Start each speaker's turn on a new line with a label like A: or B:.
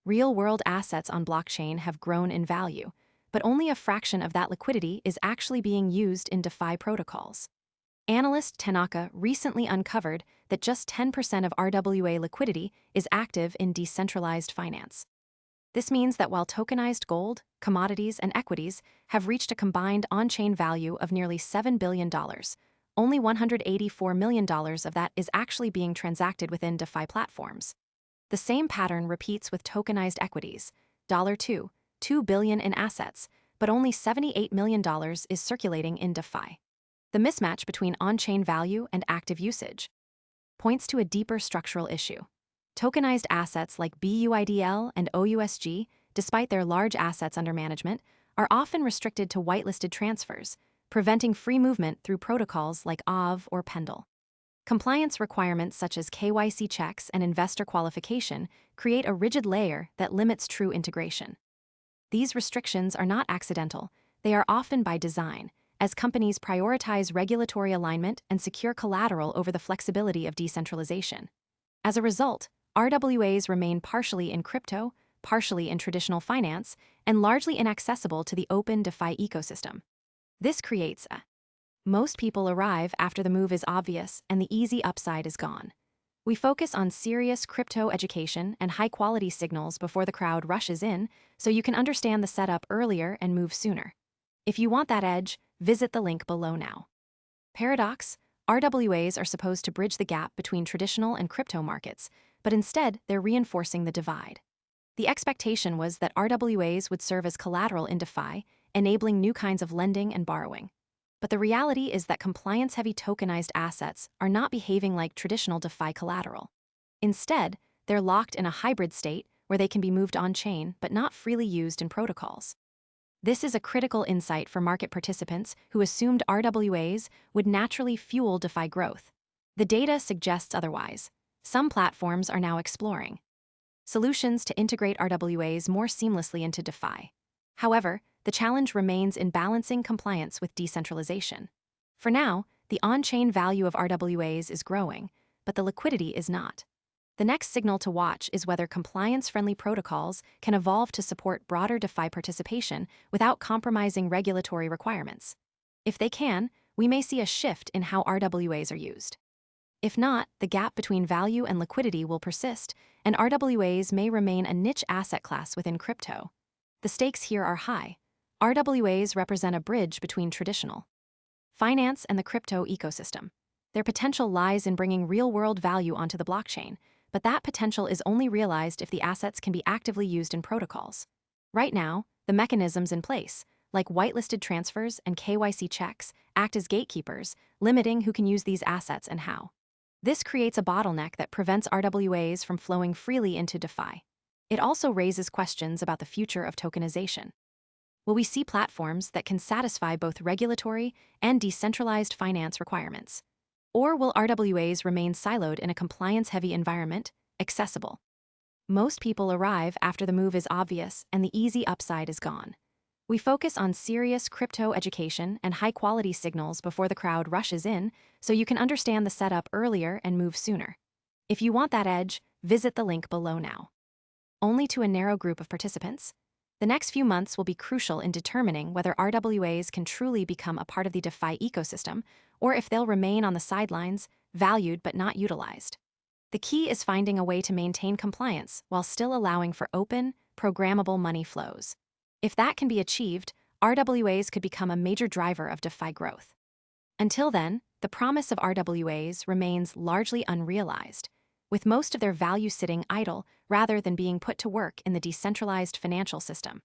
A: Real-world assets on blockchain have grown in value, but only a fraction of that liquidity is actually being used in DeFi protocols. Analyst Tanaka recently uncovered that just 10% of RWA liquidity is active in decentralized finance. This means that while tokenized gold, commodities, and equities have reached a combined on-chain value of nearly $7 billion, only $184 million of that is actually being transacted within DeFi platforms. The same pattern repeats with tokenized equities, $2 billion in assets, but only $78 million is circulating in DeFi. The mismatch between on-chain value and active usage points to a deeper structural issue. Tokenized assets like BUIDL and OUSG, despite their large assets under management, are often restricted to whitelisted transfers, preventing free movement through protocols like OV or Pendle. Compliance requirements such as KYC checks and investor qualification create a rigid layer that limits true integration. These restrictions are not accidental, they are often by design, as companies prioritize regulatory alignment and secure collateral over the flexibility of decentralization. As a result, RWAs remain partially in crypto, partially in traditional finance, and largely inaccessible to the open DeFi ecosystem. This creates a most people arrive after the move is obvious and the easy upside is gone. We focus on serious crypto education and high-quality signals before the crowd rushes in, so you can understand the setup earlier and move sooner. If you want that edge, visit the link below now. Paradox: RWAs are supposed to bridge the gap between traditional and crypto markets, but instead they're reinforcing the divide. The expectation was that RWAs would serve as collateral in DeFi, enabling new kinds of lending and borrowing. But the reality is that compliance-heavy tokenized assets are not behaving like traditional DeFi collateral. Instead, they're locked in a hybrid state where they can be moved on-chain but not freely used in protocols. This is a critical insight for market participants who assumed RWAs would naturally fuel DeFi growth. The data suggests otherwise. Some platforms are now exploring solutions to integrate RWAs more seamlessly into DeFi. However, the challenge remains in balancing compliance with decentralization. For now, the on-chain value of RWAs is growing, but the liquidity is not. The next signal to watch is whether compliance-friendly protocols can evolve to support broader DeFi participation without compromising regulatory requirements. If they can, we may see a shift in how RWAs are used. If not, the gap between value and liquidity will persist, and RWAs may remain a niche asset class within crypto. The stakes here are high. RWAs represent a bridge between traditional finance and the crypto ecosystem. Their potential lies in bringing real-world value onto the blockchain, but that potential is only realized if the assets can be actively used in protocols. Right now, the mechanisms in place, like whitelisted transfers and KYC checks, act as gatekeepers, limiting who can use these assets and how. This creates a bottleneck that prevents RWAs from flowing freely into DeFi. It also raises questions about the future of tokenization. Will we see platforms that can satisfy both regulatory and decentralized finance requirements? Or will RWAs remain siloed in a compliance-heavy environment, accessible? Most people arrive after the move is obvious and the easy upside is gone. We focus on serious crypto education and high-quality signals before the crowd rushes in, so you can understand the setup earlier and move sooner. If you want that edge, visit the link below now. Only to a narrow group of participants? The next few months will be crucial in determining whether RWAs can truly become a part of the DeFi ecosystem, or if they'll remain on the sidelines, valued but not utilized. The key is finding a way to maintain compliance while still allowing for open, programmable money flows. If that can be achieved, RWAs could become a major driver of DeFi growth. Until then, the promise of RWAs remains largely unrealized, with most of their value sitting idle rather than being put to work in the decentralized financial system.